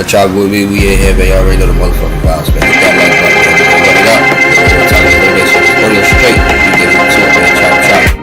Y'all with me, we in here, man. Y'all already know the motherfucking vibes, man. Hit that like button, man. Run it up. Time to go this shit. Audio straight. We get into it, man. Chop, chop.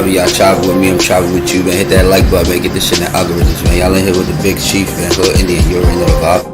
Y'all chopping with me, I'm chopping with you, man. Hit that like button, man. Get this shit in the algorithms, man. Y'all in here with the big chief, man. Hood Indian, you're in the vibe.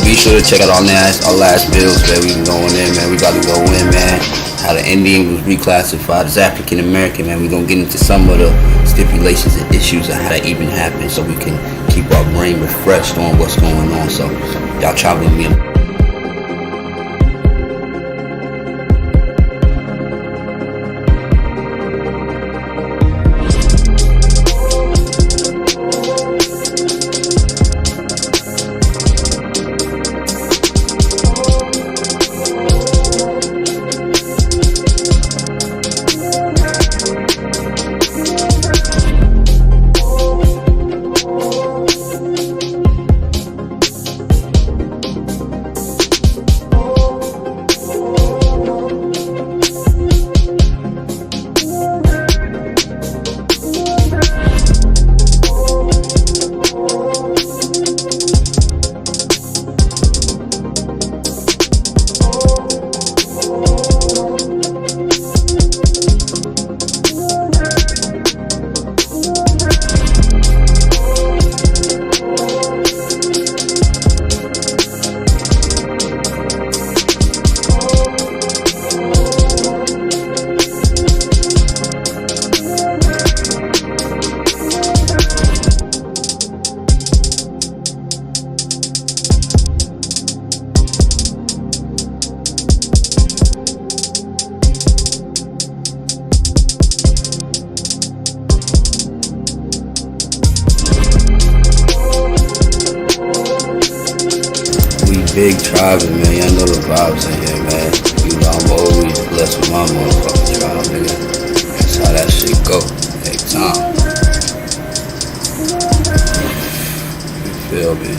Be sure to check out our last bills, man. We going in, man. We about to go in, man. How the Indian was reclassified as African American, man. We gonna get into some of the stipulations and issues of how that even happened, so we can keep our brain refreshed on what's going on. So y'all chop with me. Big tribes, man. Y'all know the vibes in here, man. You know I'm always blessed with my motherfucking tribe, nigga. That's how that shit go. Take time. You feel me?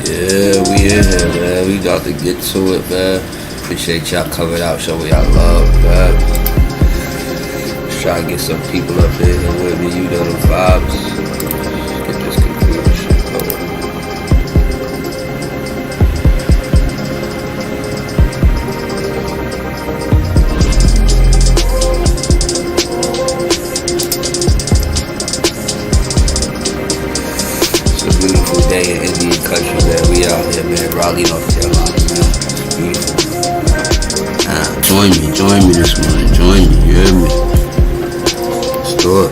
Yeah, we in here, man. We got to get to it, man. Appreciate y'all coming out, showing y'all love, man. Let's try to get some people up in here with me. You know the vibes. Get this computer shit going. Beautiful day in Indian country, man. We out here, man. Raleigh, North Carolina, man. Beautiful. Join me this morning. Join me, you hear me? Let's do it.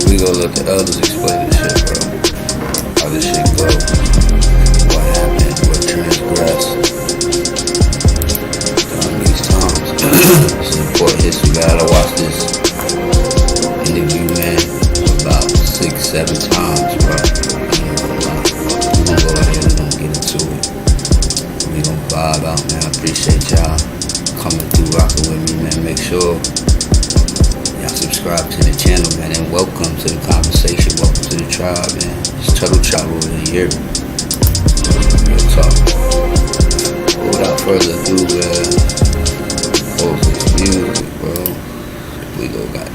We gonna let the elders explain this shit, bro. How this shit go. What happened, what transgressed. During these times. It's important history. We gotta watch this interview, man, about 6-7 times, bro. We gonna go ahead and get into it. We gonna vibe out, man. I appreciate y'all coming through, rocking with me, man. Make sure y'all subscribe to the channel, man, and welcome to the conversation. Welcome to the tribe, man. It's Turtle Tribe over here. Real talk. But without further ado, man, hold this music, bro. We go got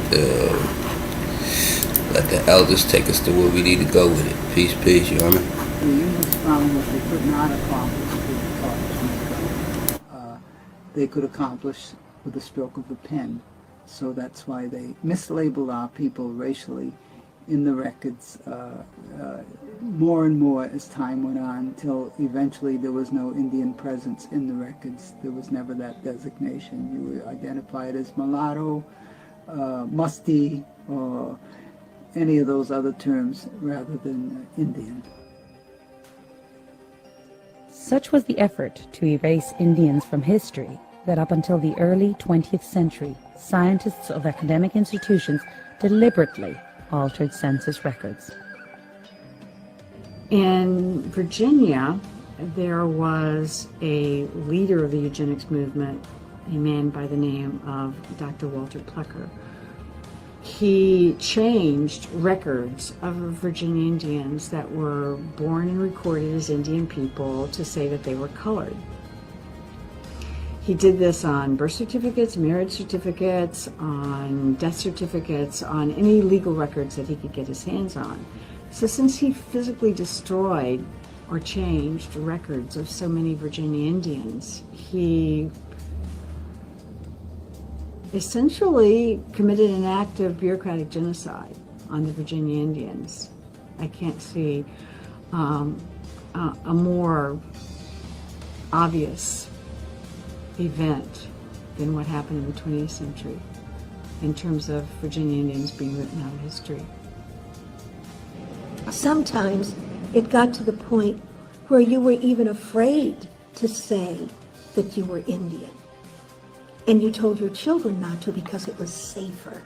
let the elders take us to where we need to go with it. Peace, peace, you hear me? The English found what they could not accomplish with the thought. They could accomplish with the stroke of the pen. So that's why they mislabeled our people racially in the records more and more as time went on, till eventually there was no Indian presence in the records. There was never that designation. You were identified as mulatto, musty, or any of those other terms rather than Indian. Such was the effort to erase Indians from history that up until the early 20th century, scientists of academic institutions deliberately altered census records. In Virginia, there was a leader of the eugenics movement, a man by the name of Dr. Walter Plecker. He changed records of Virginia Indians that were born and recorded as Indian people to say that they were colored. He did this on birth certificates, marriage certificates, on death certificates, on any legal records that he could get his hands on. So since he physically destroyed or changed records of so many Virginia Indians, he essentially committed an act of bureaucratic genocide on the Virginia Indians. I can't see a more obvious event than what happened in the 20th century in terms of Virginia Indians being written out of history. Sometimes it got to the point where you were even afraid to say that you were Indian. And you told your children not to because it was safer.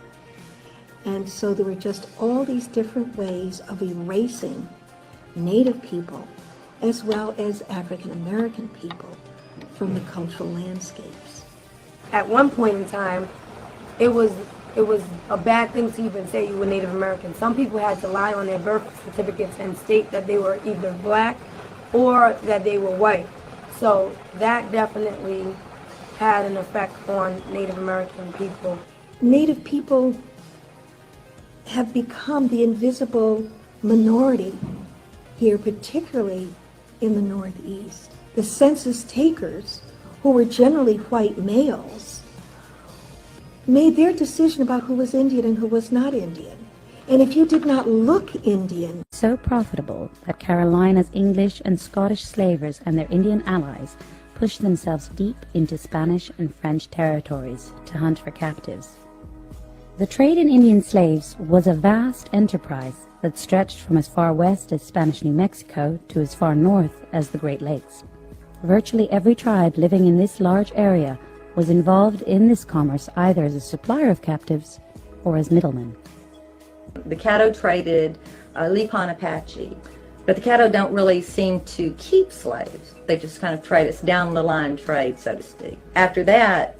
And so there were just all these different ways of erasing Native people as well as African American people from the cultural landscapes. At one point in time, it was a bad thing to even say you were Native American. Some people had to lie on their birth certificates and state that they were either black or that they were white. So that definitely had an effect on Native American people. Native people have become the invisible minority here, particularly in the Northeast. The census takers, who were generally white males, made their decision about who was Indian and who was not Indian. And if you did not look Indian, So profitable that Carolina's English and Scottish slavers and their Indian allies pushed themselves deep into Spanish and French territories to hunt for captives. The trade in Indian slaves was a vast enterprise that stretched from as far west as Spanish New Mexico to as far north as the Great Lakes. Virtually every tribe living in this large area was involved in this commerce either as a supplier of captives or as middlemen. The Caddo traded Lepon Apache, but the Caddo don't really seem to keep slaves. They just kind of trade. It's down the line trade, so to speak. After that,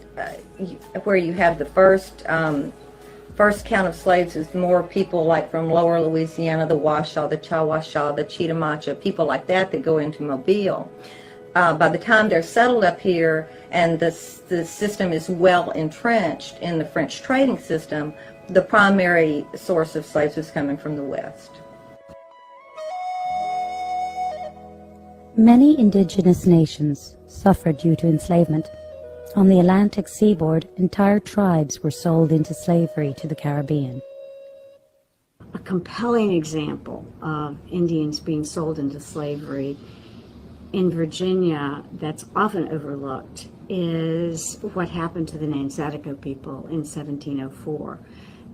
where you have the first count of slaves is more people like from lower Louisiana, the Washoe, the Chawasha, the Chitamacha, people like that go into Mobile. By the time they're settled up here and the system is well entrenched in the French trading system, the primary source of slaves was coming from the West. Many indigenous nations suffered due to enslavement. On the Atlantic seaboard, entire tribes were sold into slavery to the Caribbean. A compelling example of Indians being sold into slavery in Virginia that's often overlooked is what happened to the Nanzatico people in 1704.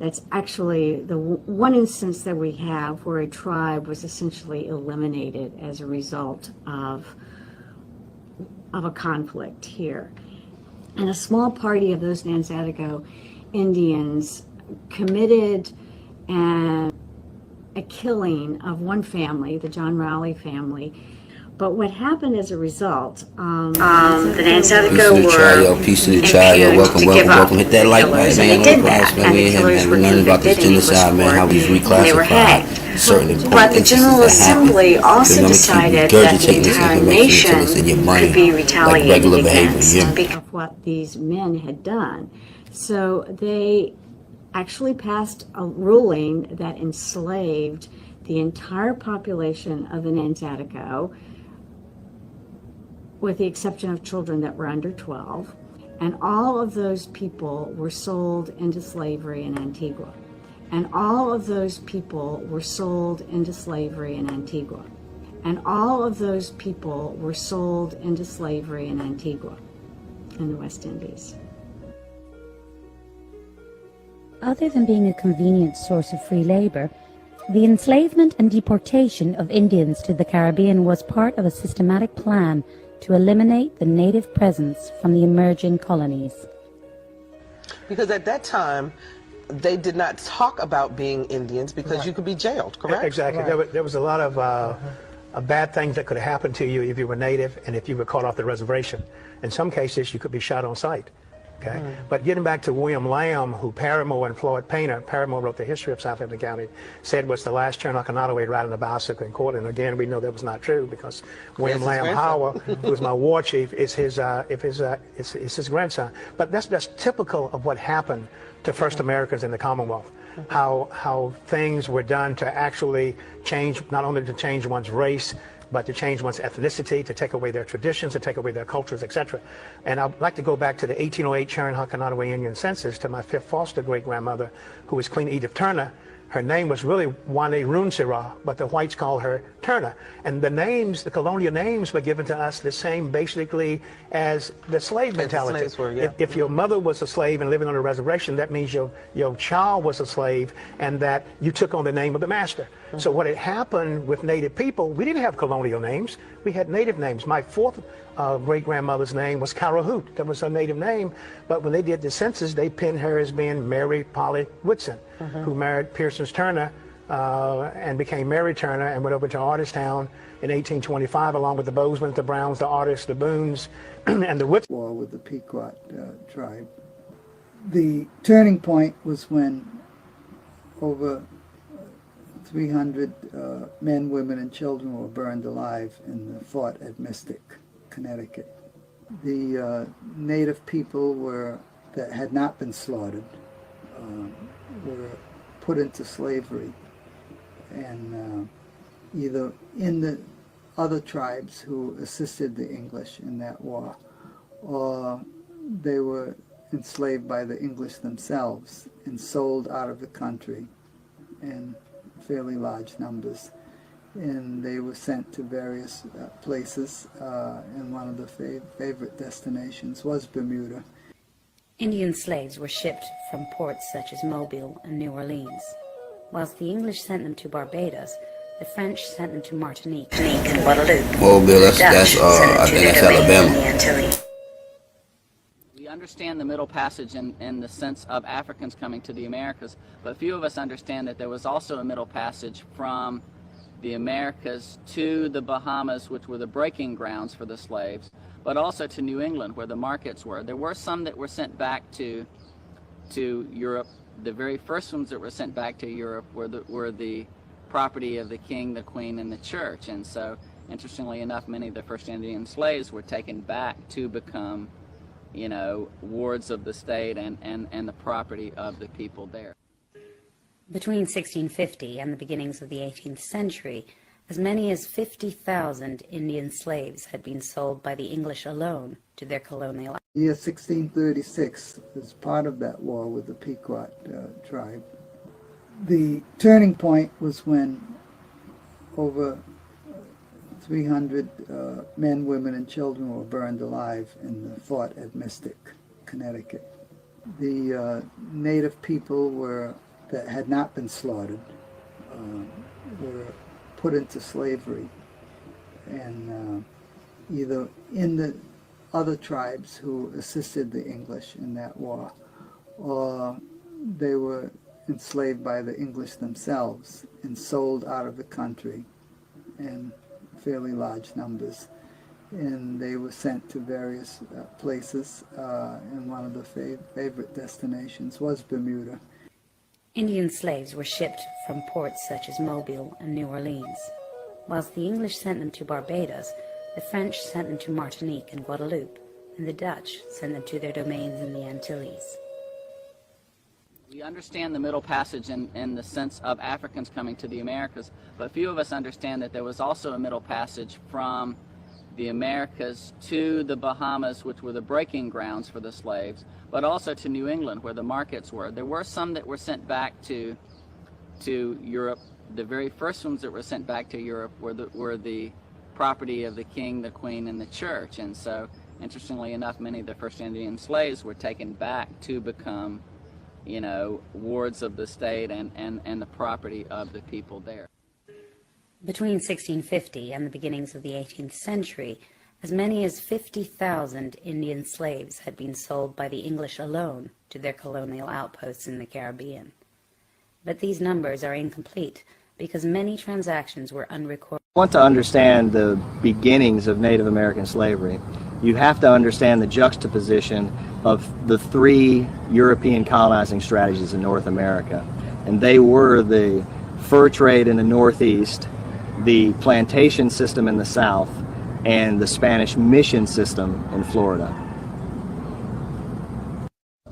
That's actually the one instance that we have where a tribe was essentially eliminated as a result of a conflict here. And a small party of those Nanzatico Indians committed a killing of one family, the John Rowley family. But what happened as a result, the Nanzatico were Peace to the child, welcome. Hit that like button, man. They did that, and the killers were We learned about this convicted genocide, man, how we they were reclassified hanged. certain important But the General instances that Assembly happened. also Because I'm gonna keep decided that the regurgitating this entire information until it's in your nation brain, could be like retaliated regular behavior. against Yeah. because of what these men had done. So they actually passed a ruling that enslaved the entire population of the Nanzatico, with the exception of children that were under 12, and all of those people were sold into slavery in Antigua. And all of those people were sold into slavery in Antigua. And all of those people were sold into slavery in Antigua, in the West Indies. Other than being a convenient source of free labor, the enslavement and deportation of Indians to the Caribbean was part of a systematic plan to eliminate the native presence from the emerging colonies. Because at that time, they did not talk about being Indians because you could be jailed, correct? Exactly. Right. There was a lot of bad things that could have happened to you if you were native and if you were caught off the reservation. In some cases, you could be shot on sight. Okay, but getting back to William Lamb, who Paramore and Floyd Painter, Paramore wrote the history of Southampton County, said was the last Chernock and Ottaway riding a bicycle in court. And again, we know that was not true because William Lamb Howard, who was my war chief, is his grandson. But that's typical of what happened to first Americans in the Commonwealth. How things were done to actually change, not only to change one's race, but to change one's ethnicity, to take away their traditions, to take away their cultures, etc. And I'd like to go back to the 1808 Chernock and Ottaway Indian census to my fifth foster great-grandmother, who was Queen Edith Turner. Her name was really Wane Runsira, but the whites called her Turner. And the names, the colonial names, were given to us the same basically as the slave mentality. The slaves were, yeah. If your mother was a slave and living on a reservation, that means your child was a slave and that you took on the name of the master. So what had happened with Native people, we didn't have colonial names. We had Native names. My fourth great-grandmother's name was Carahoot. That was her native name. But when they did the census, they pinned her as being Mary Polly Woodson, who married Pearson's Turner and became Mary Turner and went over to Artistown in 1825 along with the Bozeman, the Browns, the Artists, the Boones, and the Woods. War with the Pequot tribe. The turning point was when over 300 men, women, and children were burned alive in the fort at Mystic, Connecticut. The native people that had not been slaughtered were put into slavery, and either in the other tribes who assisted the English in that war, or they were enslaved by the English themselves and sold out of the country in fairly large numbers. And they were sent to various places, and one of the favorite destinations was Bermuda. Indian slaves were shipped from ports such as Mobile and New Orleans. Whilst the English sent them to Barbados, the French sent them to Martinique and Guadeloupe. Mobile, I think that's Alabama. We understand the Middle Passage in the sense of Africans coming to the Americas, but few of us understand that there was also a Middle Passage from the Americas to the Bahamas, which were the breaking grounds for the slaves, but also to New England, where the markets were. There were some that were sent back to Europe. The very first ones that were sent back to Europe were the property of the king, the queen, and the church. And so, interestingly enough, many of the first Indian slaves were taken back to become, wards of the state and the property of the people there. Between 1650 and the beginnings of the 18th century, as many as 50,000 Indian slaves had been sold by the English alone to their colonial. The year 1636 was part of that war with the Pequot tribe. The turning point was when over 300 men, women, and children were burned alive in the fort at Mystic, Connecticut. The native people that had not been slaughtered were put into slavery, and either in the other tribes who assisted the English in that war, or they were enslaved by the English themselves and sold out of the country in fairly large numbers. And they were sent to various places, and one of the favorite destinations was Bermuda. Indian slaves were shipped from ports such as Mobile and New Orleans. Whilst the English sent them to Barbados, the French sent them to Martinique and Guadeloupe, and the Dutch sent them to their domains in the Antilles. We understand the Middle Passage in the sense of Africans coming to the Americas, but few of us understand that there was also a Middle Passage from the Americas to the Bahamas, which were the breaking grounds for the slaves, but also to New England, where the markets were. There were some that were sent back to Europe. The very first ones that were sent back to Europe were the property of the king, the queen, and the church. And so, interestingly enough, many of the first Indian slaves were taken back to become, wards of the state and the property of the people there. Between 1650 and the beginnings of the 18th century, as many as 50,000 Indian slaves had been sold by the English alone to their colonial outposts in the Caribbean. But these numbers are incomplete because many transactions were unrecorded. I want to understand the beginnings of Native American slavery. you have to understand the juxtaposition of the three European colonizing strategies in North America. And they were the fur trade in the Northeast, the plantation system in the South, and the Spanish mission system in Florida.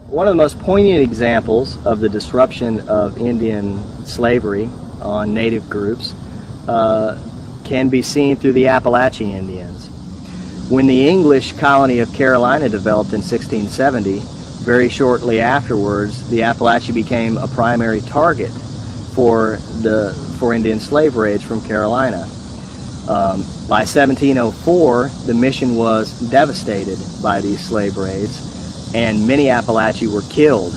One of the most poignant examples of the disruption of Indian slavery on native groups can be seen through the Appalachian Indians. When the English colony of Carolina developed in 1670, very shortly afterwards, the Appalachia became a primary target for Indian slave raids from Carolina. By 1704, the mission was devastated by these slave raids, and many Appalachi were killed.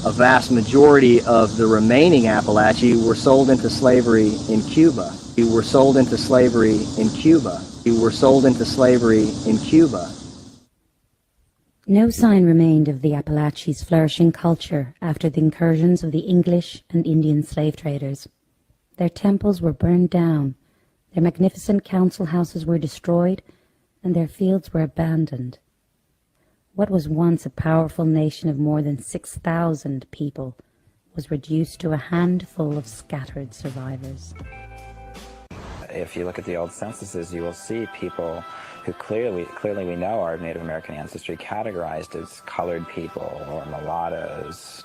A vast majority of the remaining Appalachi were sold into slavery in Cuba. Were sold into slavery in Cuba. Were sold into slavery in Cuba. No sign remained of the Appalachies' flourishing culture after the incursions of the English and Indian slave traders. Their temples were burned down, their magnificent council houses were destroyed, and their fields were abandoned. What was once a powerful nation of more than 6,000 people was reduced to a handful of scattered survivors. If you look at the old censuses, you will see people who clearly we know are of Native American ancestry categorized as colored people or mulattoes.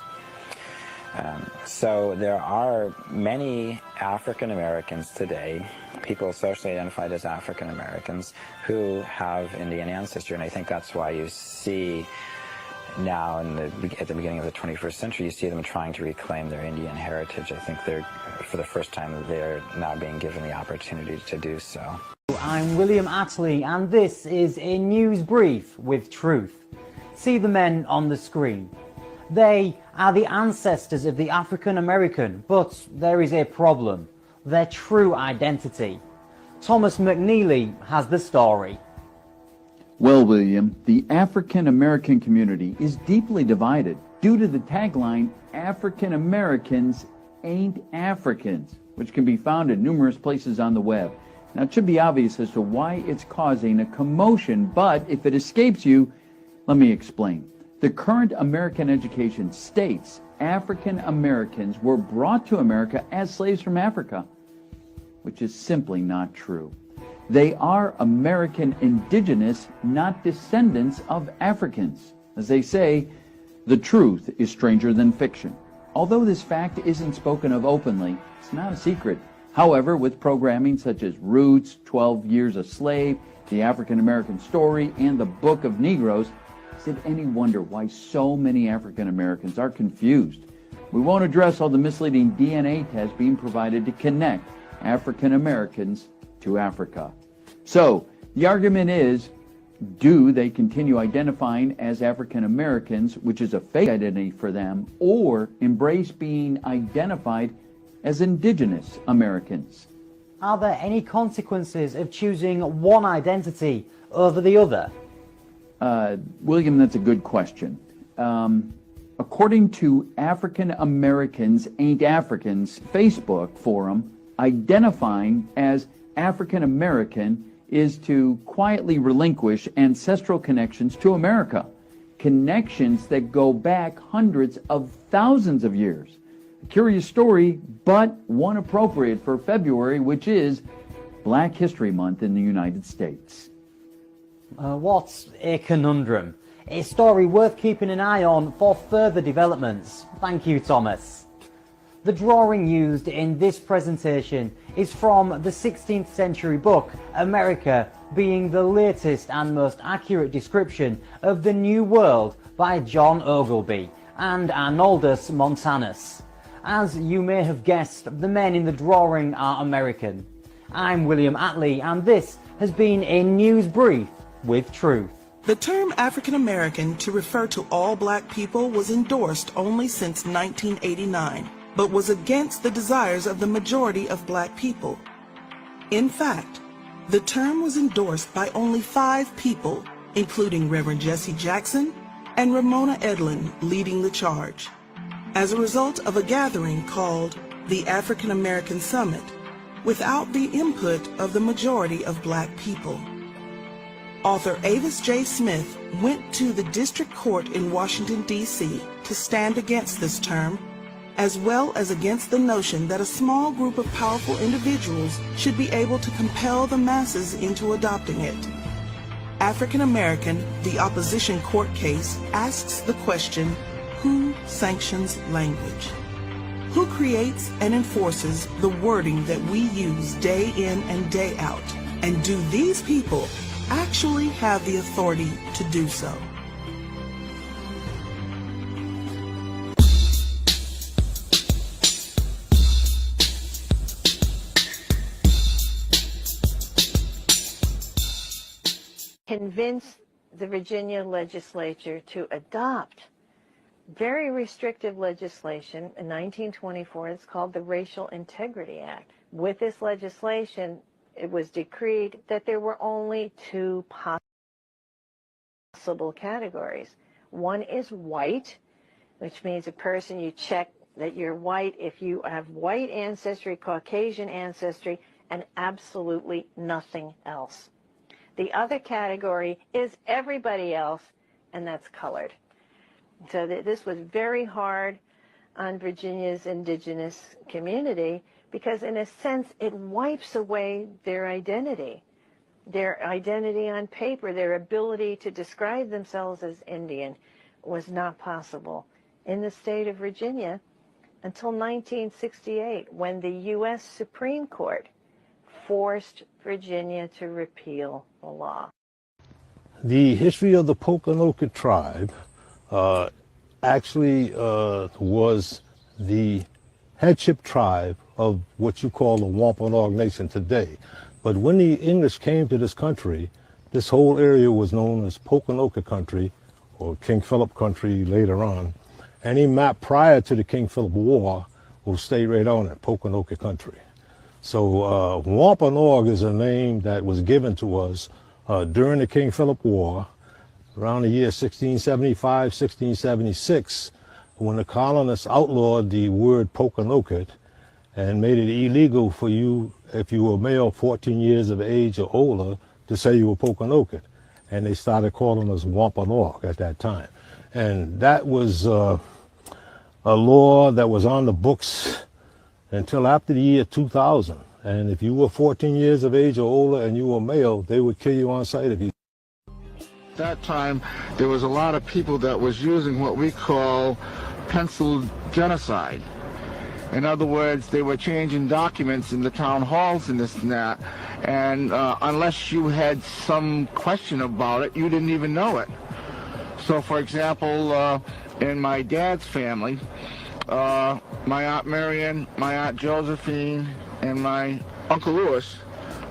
So there are many African Americans today, people socially identified as African Americans, who have Indian ancestry, and I think that's why you see now at the beginning of the 21st century, you see them trying to reclaim their Indian heritage. I think for the first time, they're now being given the opportunity to do so. I'm William Attlee, and this is a news brief with truth. See the men on the screen. They are the ancestors of the African American, but there is a problem: their true identity. Thomas McNeely has the story. Well, William, the African American community is deeply divided due to the tagline, African Americans ain't Africans, which can be found in numerous places on the web. Now, it should be obvious as to why it's causing a commotion, but if it escapes you, let me explain. The current American education states African Americans were brought to America as slaves from Africa, which is simply not true. They are American indigenous, not descendants of Africans. As they say, the truth is stranger than fiction. Although this fact isn't spoken of openly, it's not a secret. However, with programming such as Roots, 12 Years a Slave, The African American Story, and the Book of Negroes, is it any wonder why so many African Americans are confused? We won't address all the misleading DNA tests being provided to connect African Americans to Africa. So, the argument is, do they continue identifying as African Americans, which is a fake identity for them, or embrace being identified as indigenous Americans? Are there any consequences of choosing one identity over the other? William, that's a good question. According to African Americans Ain't Africans Facebook forum, identifying as African American is to quietly relinquish ancestral connections to America, connections that go back hundreds of thousands of years. A curious story, but one appropriate for February, which is Black History Month in the United States. What's a conundrum? A story worth keeping an eye on for further developments. Thank you, Thomas. The drawing used in this presentation is from the 16th century book, America, being the latest and most accurate description of the New World by John Ogilvy and Arnoldus Montanus. As you may have guessed, the men in the drawing are American. I'm William Attlee, and this has been a news brief with truth. The term African American to refer to all black people was endorsed only since 1989, but was against the desires of the majority of black people. In fact, the term was endorsed by only 5 people, including Reverend Jesse Jackson and Ramona Edlin leading the charge, as a result of a gathering called the African American Summit, without the input of the majority of black people. Author Avis J. Smith went to the district court in Washington, D.C. to stand against this term, as well as against the notion that a small group of powerful individuals should be able to compel the masses into adopting it. African American, the opposition court case, asks the question, who sanctions language? Who creates and enforces the wording that we use day in and day out? And do these people actually have the authority to do so? Convince the Virginia legislature to adopt very restrictive legislation in 1924. It's called the Racial Integrity Act. With this legislation, it was decreed that there were only two possible categories. One is white, which means a person, you check that you're white if you have white ancestry, Caucasian ancestry, and absolutely nothing else. The other category is everybody else, and that's colored. So this was very hard on Virginia's indigenous community because, in a sense, it wipes away their identity on paper, their ability to describe themselves as Indian was not possible in the state of Virginia until 1968, when the U.S. Supreme Court forced Virginia to repeal the law. The history of the Pokanoket tribe actually was the headship tribe of what you call the Wampanoag Nation today. But when the English came to this country, this whole area was known as Pokanoket country, or King Philip country later on. Any map prior to the King Philip War will stay right on it, Pokanoket country. So Wampanoag is a name that was given to us during the King Philip War, around the year 1675, 1676, when the colonists outlawed the word Pokanoket and made it illegal for you, if you were male 14 years of age or older, to say you were Pokanoket. And they started calling us Wampanoag at that time. And that was a law that was on the books until after the year 2000. And if you were 14 years of age or older and you were male, they would kill you on sight if you. At that time, there was a lot of people that was using what we call pencil genocide. In other words, they were changing documents in the town halls and this and that, and unless you had some question about it, you didn't even know it. So, for example, in my dad's family, my Aunt Marion, my Aunt Josephine, and my Uncle Louis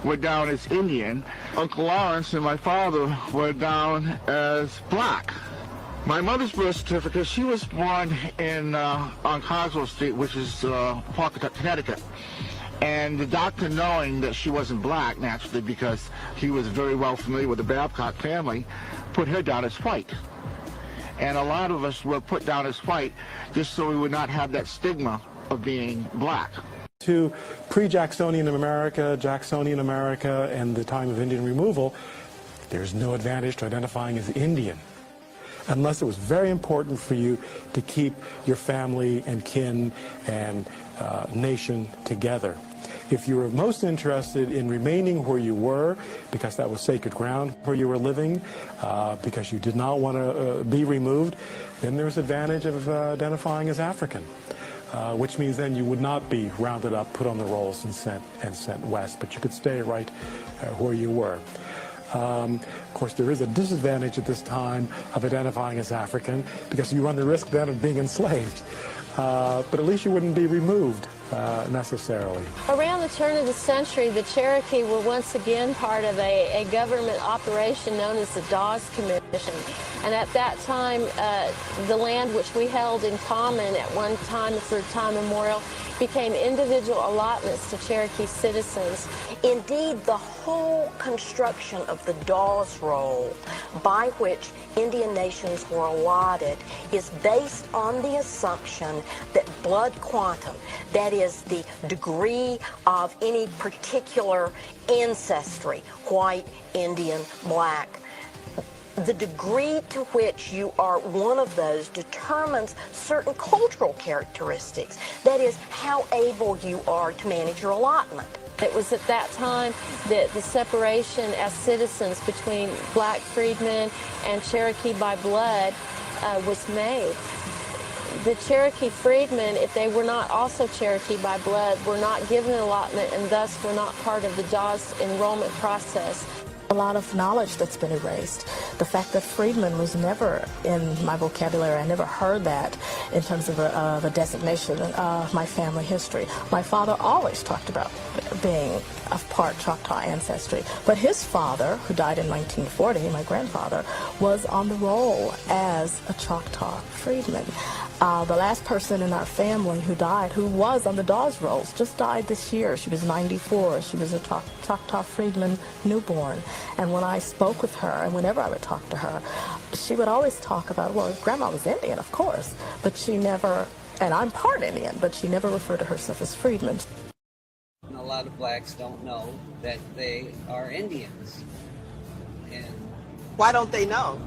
were down as Indian. Uncle Lawrence and my father were down as black. My mother's birth certificate, she was born in on Carswell Street, which is Pawcatuck, Connecticut. And the doctor, knowing that she wasn't black, naturally, because he was very well familiar with the Babcock family, put her down as white. And a lot of us were put down as white just so we would not have that stigma of being black. To pre-Jacksonian America, and the time of Indian removal, there's no advantage to identifying as Indian, unless it was very important for you to keep your family and kin and nation together. If you were most interested in remaining where you were, because that was sacred ground where you were living, because you did not want to be removed, then there was advantage of identifying as African. Which means then you would not be rounded up, put on the rolls, and sent west, but you could stay right where you were. Of course, there is a disadvantage at this time of identifying as African, because you run the risk then of being enslaved. But at least you wouldn't be removed necessarily. Around the turn of the century, the Cherokee were once again part of a government operation known as the Dawes Commission. And at that time, the land which we held in common at one time for time immemorial became individual allotments to Cherokee citizens. Indeed, the whole construction of the Dawes Roll, by which Indian nations were allotted, is based on the assumption that blood quantum, that is the degree of any particular ancestry, white, Indian, black, the degree to which you are one of those determines certain cultural characteristics. That is, how able you are to manage your allotment. It was at that time that the separation as citizens between black freedmen and Cherokee by blood was made. The Cherokee freedmen, if they were not also Cherokee by blood, were not given an allotment and thus were not part of the Dawes enrollment process. A lot of knowledge that's been erased. The fact that freedman was never in my vocabulary, I never heard that in terms of a designation of my family history. My father always talked about being of part Choctaw ancestry, but his father, who died in 1940, my grandfather, was on the roll as a Choctaw freedman. The last person in our family who died, who was on the Dawes rolls, just died this year. She was 94. She was a Choctaw freedman newborn. And when I spoke with her, and whenever I would talk to her, she would always talk about, well, Grandma was Indian, of course, but she never, and I'm part Indian, but she never referred to herself as freedman. A lot of blacks don't know that they are Indians. And why don't they know?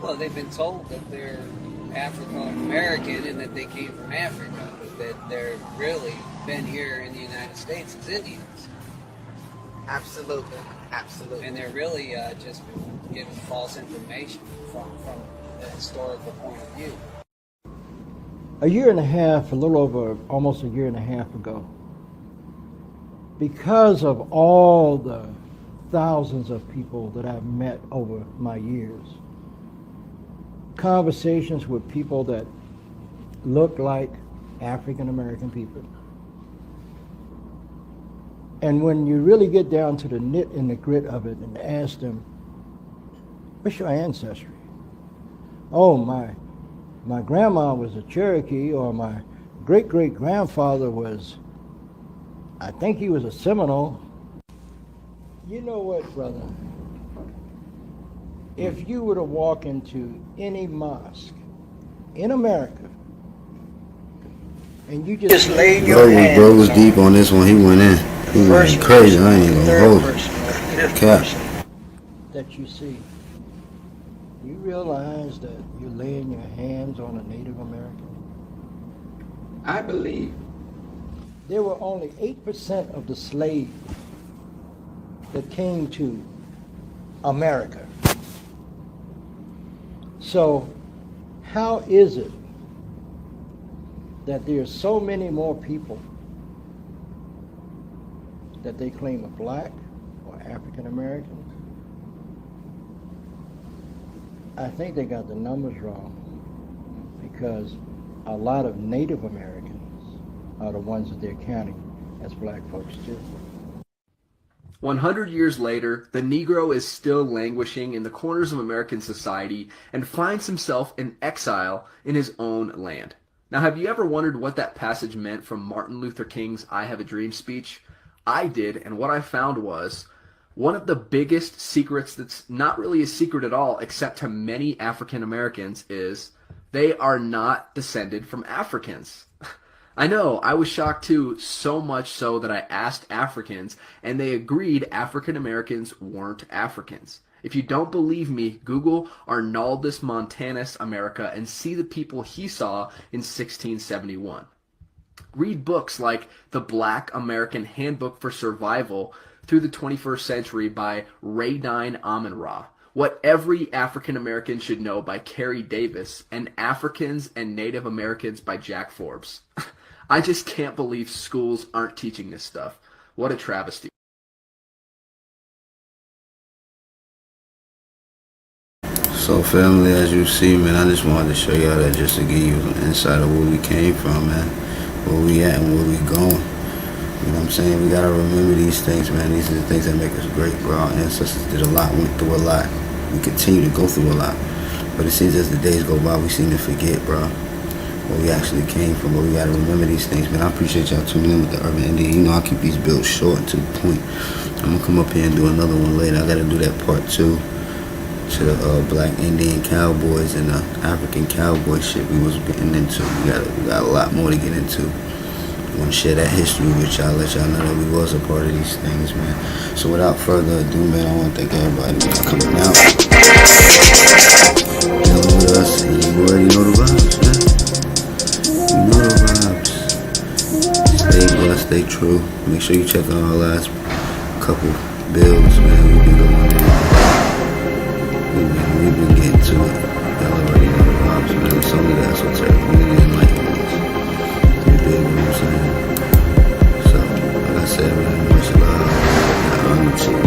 Well, they've been told that they're African-American and that they came from Africa, but that they're really been here in the United States as Indians. Absolutely, absolutely. And they're really just given false information from the historical point of view. A year and a half, a little over almost a year and a half ago, because of all the thousands of people that I've met over my years, conversations with people that look like African American people. And when you really get down to the nit and the grit of it and ask them, what's your ancestry? Oh, my grandma was a Cherokee, or my great-great-grandfather was, I think he was a Seminole. You know what, brother? If you were to walk into any mosque in America and you just laid your hands Bro was deep on this one. He went in. He went crazy. I ain't gonna hold it. Cap. that you see, you realize that you're laying your hands on a Native American? I believe there were only 8% of the slaves that came to America. So how is it that there are so many more people that they claim are black or African Americans? I think they got the numbers wrong, because a lot of Native Americans are the ones that they're counting as black folks too. 100 years later, the Negro is still languishing in the corners of American society and finds himself in exile in his own land. Now, have you ever wondered what that passage meant from Martin Luther King's I Have a Dream speech? I did, and what I found was one of the biggest secrets that's not really a secret at all, except to many African Americans, is they are not descended from Africans. I know, I was shocked too, so much so that I asked Africans, and they agreed African Americans weren't Africans. If you don't believe me, Google Arnaldus Montanus America and see the people he saw in 1671. Read books like The Black American Handbook for Survival through the 21st Century by Radine Amun-Ra, What Every African American Should Know by Carrie Davis, and Africans and Native Americans by Jack Forbes. I just can't believe schools aren't teaching this stuff. What a travesty. So family, as you see, man, I just wanted to show y'all that, just to give you an insight of where we came from, man, where we at and where we going. You know what I'm saying? We gotta remember these things, man. These are the things that make us great, bro. Our ancestors did a lot, went through a lot. We continue to go through a lot. But it seems as the days go by, we seem to forget, bro, where we actually came from. But we gotta remember these things, man. I appreciate y'all tuning in with the Urban Indian. You know I keep these builds short and to the point. I'm gonna come up here and do another one later. I gotta do that part 2 to the Black Indian cowboys and the African cowboy shit we was getting into. We got a lot more to get into. want to share that history with y'all, let y'all know that we was a part of these things, man. So without further ado, man, I want to thank everybody for coming out. Dealing with us, and you already know the vibes, man. You know the vibes. Stay blessed, stay true. Make sure you check out our last couple builds, man. We've been going in. We've been getting to it. Y'all already know the vibes, man. It's only the esoteric, only the enlightenment. You dig what I'm saying? So, like I said, man, much love. I honor to you.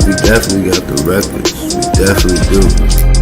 We definitely got the records. We definitely do.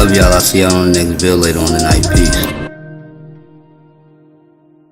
love y'all. I'll see y'all on the next bill later on tonight. Peace.